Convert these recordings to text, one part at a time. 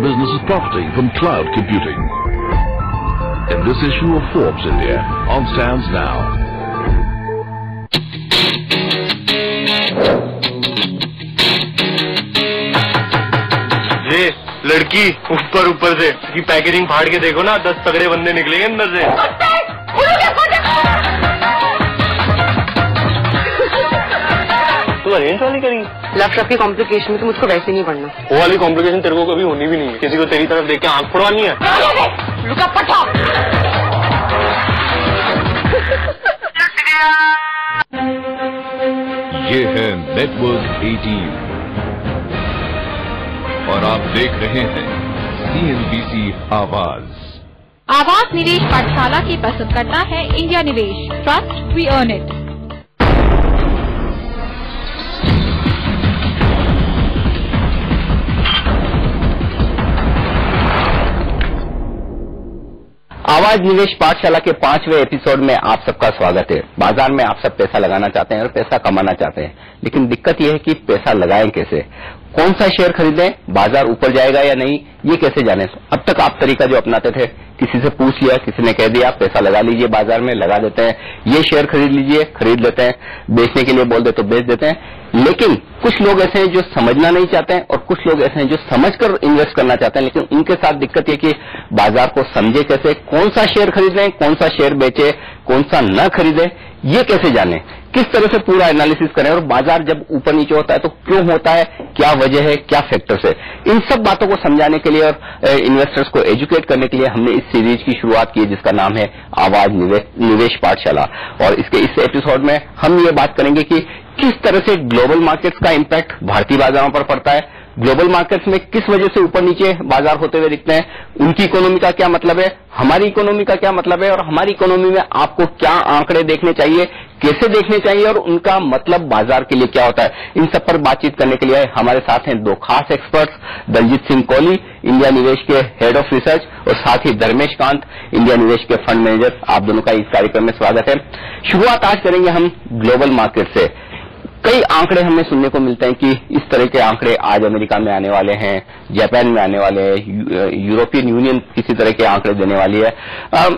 business is profiting from cloud computing. In this issue of Forbes India, on stands now. ये लड़की ऊपर से की पैकेजिंग फाड़ के देखो ना, 10 तगड़े बंदे निकलेंगे अंदर से। तू अरेंज वाली करेंगी? लव की कॉम्प्लिकेशन में तो मुझको वैसे नहीं पढ़ना। वो वाली कॉम्प्लिकेशन तेरे को कभी होनी भी नहीं है। किसी को तेरी तरफ देख के आंख फोड़वानी है। लुका पटा। ये है नेटवर्क 18 और आप देख रहे हैं CNBC आवाज। आवाज निवेश पाठशाला की प्रस्तुत करता है इंडिया निवेश, ट्रस्ट वी अर्न इट। आवाज निवेश पाठशाला के 5वें एपिसोड में आप सबका स्वागत है। बाजार में आप सब पैसा लगाना चाहते हैं और पैसा कमाना चाहते हैं, लेकिन दिक्कत यह है कि पैसा लगाएं कैसे, कौन सा शेयर खरीदें, बाजार ऊपर जाएगा या नहीं, ये कैसे जाने। अब तक आप तरीका जो अपनाते थे, किसी से पूछ लिया, किसी ने कह दिया पैसा लगा लीजिए बाजार में, लगा देते हैं, ये शेयर खरीद लीजिए, खरीद लेते हैं, बेचने के लिए बोल दे तो बेच देते हैं। लेकिन कुछ लोग ऐसे हैं जो समझना नहीं चाहते हैं और कुछ लोग ऐसे हैं जो समझकर इन्वेस्ट करना चाहते हैं, लेकिन उनके साथ दिक्कत ये कि बाजार को समझे कैसे, कौन सा शेयर खरीदें, कौन सा शेयर बेचे, कौन सा न खरीदे, ये कैसे जाने, किस तरह से पूरा एनालिसिस करें, और बाजार जब ऊपर नीचे होता है तो क्यों होता है, क्या वजह है, क्या फैक्टर्स है। इन सब बातों को समझाने के लिए और इन्वेस्टर्स को एजुकेट करने के लिए हमने इस सीरीज की शुरुआत की है जिसका नाम है आवाज निवेश पाठशाला। और इसके इस एपिसोड में हम ये बात करेंगे कि किस तरह से ग्लोबल मार्केट्स का इम्पैक्ट भारतीय बाजारों पर पड़ता है, ग्लोबल मार्केट्स में किस वजह से ऊपर नीचे बाजार होते हुए दिखते हैं, उनकी इकोनॉमी का क्या मतलब है, हमारी इकोनॉमी का क्या मतलब है, और हमारी इकोनॉमी में आपको क्या आंकड़े देखने चाहिए, कैसे देखने चाहिए, और उनका मतलब बाजार के लिए क्या होता है। इन सब पर बातचीत करने के लिए हमारे साथ हैं दो खास एक्सपर्ट्स, दलजीत सिंह कोहली, इंडिया निवेश के हेड ऑफ रिसर्च, और साथ ही धर्मेश कांत, इंडिया निवेश के फंड मैनेजर। आप दोनों का इस कार्यक्रम में स्वागत है। शुरुआत आज करेंगे हम ग्लोबल मार्केट से। कई आंकड़े हमें सुनने को मिलते हैं कि इस तरह के आंकड़े आज अमेरिका में आने वाले हैं, जापान में आने वाले हैं, यूरोपियन यूनियन किसी तरह के आंकड़े देने वाली है।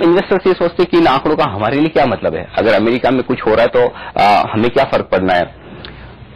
इन्वेस्टर्स ये सोचते हैं कि इन आंकड़ों का हमारे लिए क्या मतलब है, अगर अमेरिका में कुछ हो रहा है तो हमें क्या फर्क पड़ना है।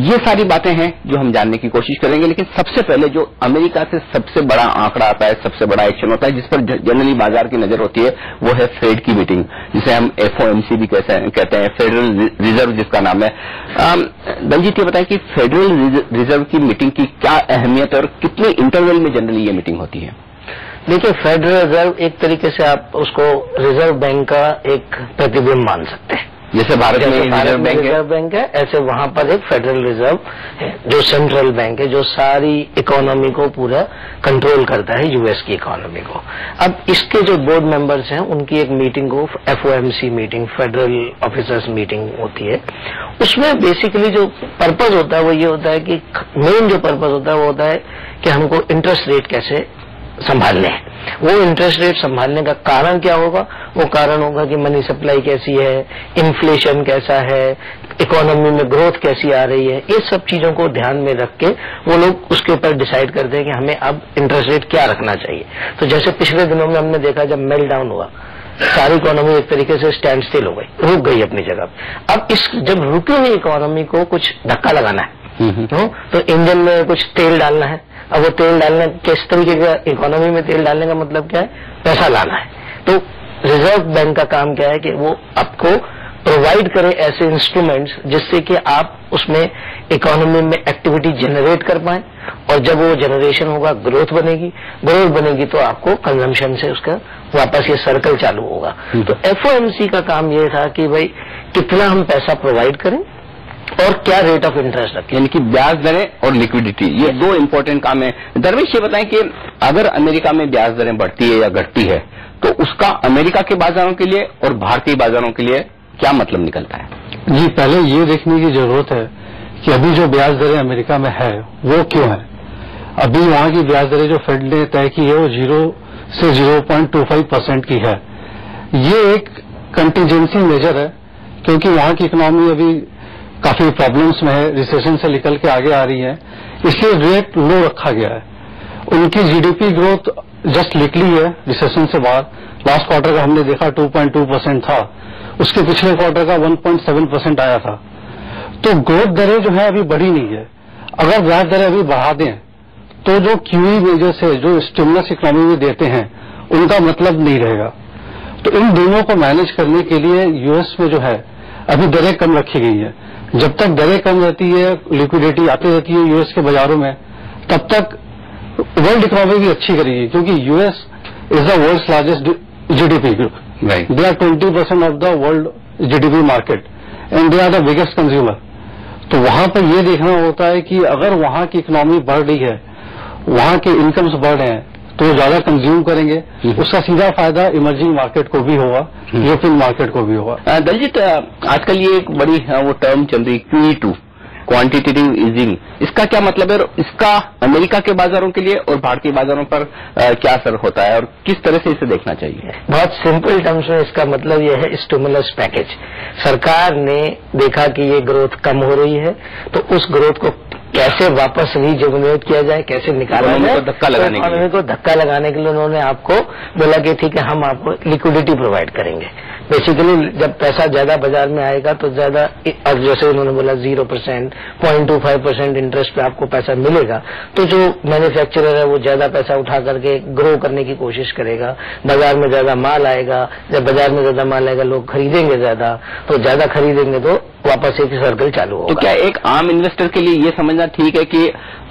ये सारी बातें हैं जो हम जानने की कोशिश करेंगे, लेकिन सबसे पहले जो अमेरिका से सबसे बड़ा आंकड़ा आता है, सबसे बड़ा एक्शन होता है, जिस पर जनरली बाजार की नजर होती है, वो है फेड की मीटिंग, जिसे हम FOMC भी कहते हैं, फेडरल रिजर्व जिसका नाम है। दलजीत ये बताएं कि फेडरल रिजर्व की मीटिंग की क्या अहमियत है और कितने इंटरवल में जनरली ये मीटिंग होती है। देखिए, फेडरल रिजर्व एक तरीके से आप उसको रिजर्व बैंक का एक प्रतिबिंब मान सकते हैं। जैसे भारत में रिजर्व बैंक है, ऐसे वहां पर एक फेडरल रिजर्व है जो सेंट्रल बैंक है, जो सारी इकोनॉमी को पूरा कंट्रोल करता है, यूएस की इकोनॉमी को। अब इसके जो बोर्ड मेंबर्स हैं उनकी एक मीटिंग को FOMC meeting, federal officers meeting होती है। उसमें बेसिकली जो पर्पज होता है वो ये होता है कि मेन जो पर्पज होता है वो होता है कि हमको इंटरेस्ट रेट कैसे संभालने हैं। वो इंटरेस्ट रेट संभालने का कारण क्या होगा, वो कारण होगा कि मनी सप्लाई कैसी है, इन्फ्लेशन कैसा है, इकोनॉमी में ग्रोथ कैसी आ रही है। ये सब चीजों को ध्यान में रख के वो लोग उसके ऊपर डिसाइड करते हैं कि हमें अब इंटरेस्ट रेट क्या रखना चाहिए। तो जैसे पिछले दिनों में हमने देखा, जब मेल्ट डाउन हुआ, सारी इकोनॉमी एक तरीके से स्टैंड स्टिल हो गई, रुक गई अपनी जगह। अब इस जब रुकी हुई इकोनॉमी को कुछ धक्का लगाना है तो इंजन में कुछ तेल डालना है। अब वो तेल डालने किस तरीके का, इकोनॉमी में तेल डालने का मतलब क्या है, पैसा लाना है। तो रिजर्व बैंक का काम क्या है कि वो आपको प्रोवाइड करे ऐसे इंस्ट्रूमेंट्स जिससे कि आप उसमें इकोनॉमी में एक्टिविटी जनरेट कर पाए, और जब वो जनरेशन होगा ग्रोथ बनेगी तो आपको कंजम्पशन से उसका वापस ये सर्कल चालू होगा। तो FOMC का काम ये था कि भाई कितना हम पैसा प्रोवाइड करें और क्या रेट ऑफ इंटरेस्ट रखें, यानी कि ब्याज दरें और लिक्विडिटी, ये दो इंपॉर्टेंट काम है। धर्मेश ये बताएं कि अगर अमेरिका में ब्याज दरें बढ़ती है या घटती है तो उसका अमेरिका के बाजारों के लिए और भारतीय बाजारों के लिए क्या मतलब निकलता है। जी, पहले ये देखने की जरूरत है कि अभी जो ब्याज दरें अमेरिका में है वो क्यों है। अभी वहां की ब्याज दरें जो फेड ने तय की है वो 0 से 0.25% की है। ये एक कंटीजेंसी मेजर है क्योंकि वहां की इकोनॉमी अभी काफी प्रॉब्लम्स में है, रिसेशन से निकल के आगे आ रही है, इसलिए रेट लो रखा गया है। उनकी जीडीपी ग्रोथ जस्ट निकली है रिसेशन से बाहर। लास्ट क्वार्टर का हमने देखा 2.2% था, उसके पिछले क्वार्टर का 1.7% आया था। तो ग्रोथ दरें जो है अभी बढ़ी नहीं है। अगर ब्याज दरें अभी बढ़ा दें तो जो क्यूई मेजर्स है, जो स्टिमुलस इकोनॉमी में देते हैं, उनका मतलब नहीं रहेगा। तो इन दोनों को मैनेज करने के लिए यूएस में जो है अभी दरें कम रखी गई है। जब तक दरें कम रहती है, लिक्विडिटी आती रहती है यूएस के बाजारों में, तब तक वर्ल्ड इकोनॉमी भी अच्छी करेगी, क्योंकि US is the world's largest GDP group. They are 20% of the world GDP market and they are the biggest consumer. तो वहां पर यह देखना होता है कि अगर वहां की इकोनॉमी बढ़ रही है, वहां के इनकम्स बढ़ रहे हैं, तो वो ज्यादा कंज्यूम करेंगे, उसका सीधा फायदा इमर्जिंग मार्केट को भी होगा, यूरोपियन मार्केट को भी होगा। दलजीत, आजकल ये एक बड़ी वो टर्म चल रही QE2, क्वांटिटेटिव ईजिंग, इसका क्या मतलब है और इसका अमेरिका के बाजारों के लिए और भारतीय बाजारों पर क्या असर होता है और किस तरह से इसे देखना चाहिए? बहुत सिंपल टर्म्स में इसका मतलब यह है स्टिमुलस पैकेज। सरकार ने देखा कि ये ग्रोथ कम हो रही है, तो उस ग्रोथ को कैसे वापस रीजेनरेट किया जाए, कैसे निकाला जाए, इकोनॉमी को धक्का लगाने के लिए उन्होंने आपको बोला कि ठीक है, हम आपको लिक्विडिटी प्रोवाइड करेंगे। बेसिकली जब पैसा ज्यादा बाजार में आएगा तो ज्यादा, अब जैसे उन्होंने बोला 0%, 0.25% इंटरेस्ट पे आपको पैसा मिलेगा, तो जो मैन्युफैक्चरर है वो ज्यादा पैसा उठा करके ग्रो करने की कोशिश करेगा, बाजार में ज्यादा माल आएगा। जब बाजार में ज्यादा माल आएगा, लोग खरीदेंगे ज्यादा, तो ज्यादा खरीदेंगे तो वापस एक सर्कल चालू होगा। तो क्या एक आम इन्वेस्टर के लिए ये समझना ठीक है कि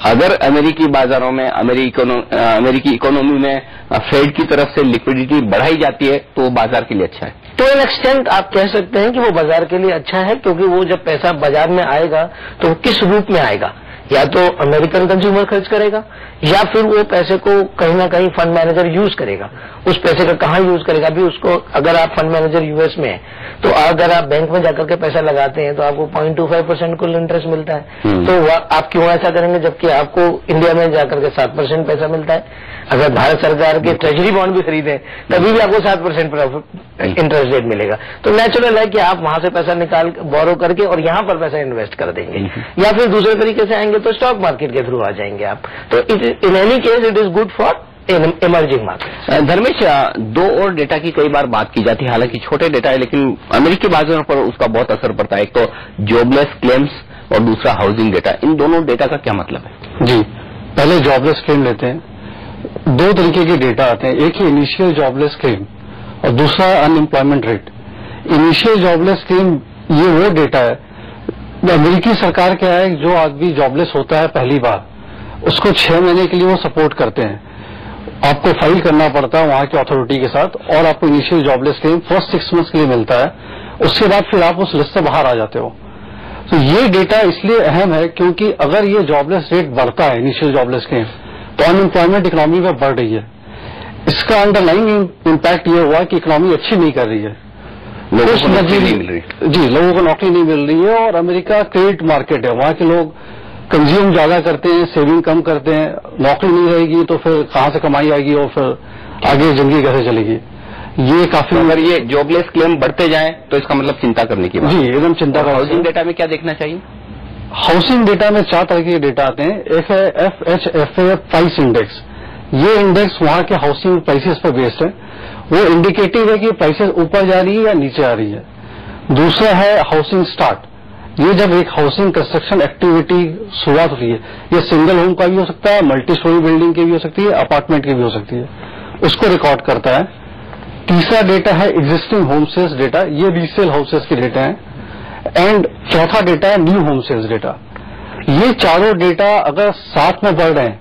अगर अमेरिकी बाजारों में, अमेरिकी इकोनॉमी में फेड की तरफ से लिक्विडिटी बढ़ाई जाती है तो बाजार के लिए अच्छा है? तो इन एक्सटेंट आप कह सकते हैं कि वो बाजार के लिए अच्छा है, क्योंकि वो जब पैसा बाजार में आएगा तो किस रूप में आएगा, या तो अमेरिकन कंज्यूमर खर्च करेगा या फिर वो पैसे को कहीं ना कहीं फंड मैनेजर यूज करेगा। उस पैसे का कहाँ यूज करेगा भी उसको, अगर आप फंड मैनेजर यूएस में है तो अगर आप बैंक में जाकर के पैसा लगाते हैं तो आपको 0.25% कुल इंटरेस्ट मिलता है। तो आप क्यों ऐसा करेंगे जबकि आपको इंडिया में जाकर के 7% पैसा मिलता है? अगर भारत सरकार के ट्रेजरी बॉन्ड भी खरीदें तभी भी आपको 7% इंटरेस्ट रेट मिलेगा। तो नेचुरल है कि आप वहां से पैसा निकाल बोरो करके और यहाँ पर पैसा इन्वेस्ट कर देंगे, या फिर दूसरे तरीके से आएंगे तो स्टॉक मार्केट के थ्रू आ जाएंगे आप। तो in any case it is good for emerging market. Dharmesh, दो और डेटा की कई बार बात की जाती है, हालांकि छोटे डेटा है लेकिन अमेरिकी बाजारों पर उसका बहुत असर पड़ता है। एक तो जॉबलेस क्लेम्स और दूसरा हाउसिंग डेटा। इन दोनों डेटा का क्या मतलब है? जी, पहले जॉबलेस क्लेम लेते हैं। दो तरीके के डेटा आते हैं, एक है इनिशियल जॉबलेस क्लेम और दूसरा unemployment rate. Initial jobless claim ये वो डेटा है, अमेरिकी सरकार क्या है, जो आदमी जॉबलेस होता है पहली बार, उसको 6 महीने के लिए वो सपोर्ट करते हैं। आपको फाइल करना पड़ता है वहां की अथॉरिटी के साथ और आपको initial jobless claim first 6 months के लिए मिलता है। उसके बाद फिर आप उस लिस्ट से बाहर आ जाते हो। तो ये डेटा इसलिए अहम है क्योंकि अगर ये जॉबलेस रेट बढ़ता है, इनिशियल जॉबलेस क्लेम, तो अनएम्प्लॉयमेंट इकोनॉमी में बढ़ रही है। इसका अंडरलाइंग इम्पैक्ट ये हुआ कि इकोनॉमी अच्छी नहीं कर रही है, लोगों को नौकरी नहीं मिल रही। जी, लोगों को नौकरी नहीं मिल रही है। और अमेरिका क्रेडिट मार्केट है, वहां के लोग कंज्यूम ज्यादा करते हैं, सेविंग कम करते हैं। नौकरी नहीं रहेगी तो फिर कहां से कमाई आएगी और फिर आगे जिंदगी कैसे चलेगी? ये काफी, अगर ये जॉबलेस क्लेम बढ़ते जाएं तो इसका मतलब चिंता करने की बात। जी, एकदम चिंता का। हाउसिंग डेटा में क्या देखना चाहिए? हाउसिंग डेटा में 4 तरह के डेटा आते हैं। एक है FHFA प्राइस इंडेक्स। ये इंडेक्स वहां के हाउसिंग प्राइसेस पर बेस्ड है। वो इंडिकेटिव है कि प्राइसेस ऊपर जा रही है या नीचे आ रही है। दूसरा है हाउसिंग स्टार्ट। ये जब एक हाउसिंग कंस्ट्रक्शन एक्टिविटी शुरुआत हुई है, ये सिंगल होम का भी हो सकता है, मल्टी स्टोरी बिल्डिंग की भी हो सकती है, अपार्टमेंट की भी हो सकती है, उसको रिकॉर्ड करता है। तीसरा डेटा है एग्जिस्टिंग होम सेल्स डेटा, ये रीसेल हाउसेस के डेटा है। एंड चौथा डेटा है न्यू होम सेल्स डेटा। ये चारों डेटा अगर साथ में बढ़ रहे हैं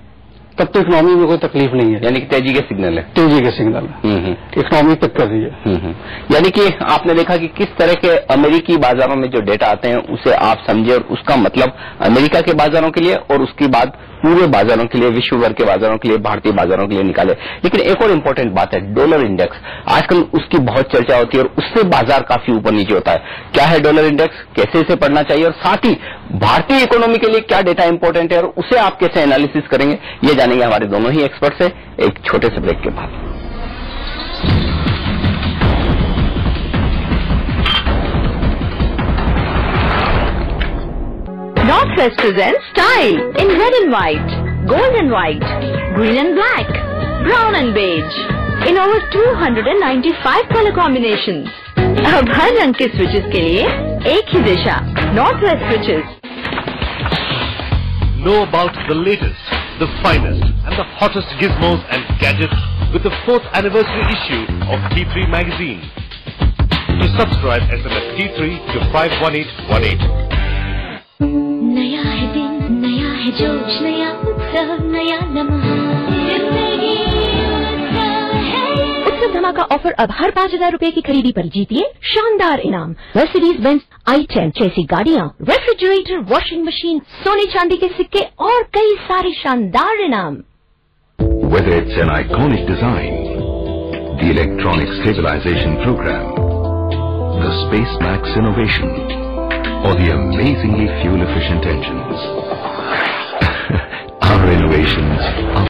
तब तो इकोनॉमी में कोई तकलीफ नहीं है, यानी कि तेजी के सिग्नल है। तेजी के सिग्नल है, इकोनॉमी पिक कर रही है। यानी कि आपने देखा कि किस तरह के अमेरिकी बाजारों में जो डेटा आते हैं उसे आप समझे और उसका मतलब अमेरिका के बाजारों के लिए और उसके बाद पूरे बाजारों के लिए, विश्व भर के बाजारों के लिए, भारतीय बाजारों के लिए निकाले। लेकिन एक और इम्पोर्टेंट बात है डॉलर इंडेक्स। आजकल उसकी बहुत चर्चा होती है और उससे बाजार काफी ऊपर नीचे होता है। क्या है डॉलर इंडेक्स, कैसे इसे पढ़ना चाहिए और साथ ही भारतीय इकोनॉमी के लिए क्या डेटा इंपॉर्टेंट है और उसे आप कैसे एनालिसिस करेंगे, ये जानेंगे हमारे दोनों ही एक्सपर्ट से एक छोटे से ब्रेक के बाद। Northwest presents Style in Red and White. gold and white, green and black, brown and beige, in over 295 color combinations. अब हर रंग के switches के लिए एक ही दिशा, Northwest Switches. Know about the latest, the finest and the hottest gizmos and gadgets with the 4th anniversary issue of T3 magazine. To subscribe, SMS T3 to 51818. नया है दिन, नया है जोश, नया उत्सव, नया लम्हा, उत्सव धमाका ऑफर अब हर 5,000 रुपए की खरीदी पर जीतिए शानदार इनाम, मर्सिडीज बेंज i10 जैसी गाड़ियाँ, रेफ्रिजरेटर, वॉशिंग मशीन, सोने चांदी के सिक्के और कई सारे शानदार इनाम. Whether it's an iconic design, the electronic stabilization program, the SpaceMax innovation, or the amazingly fuel-efficient engines, our innovations are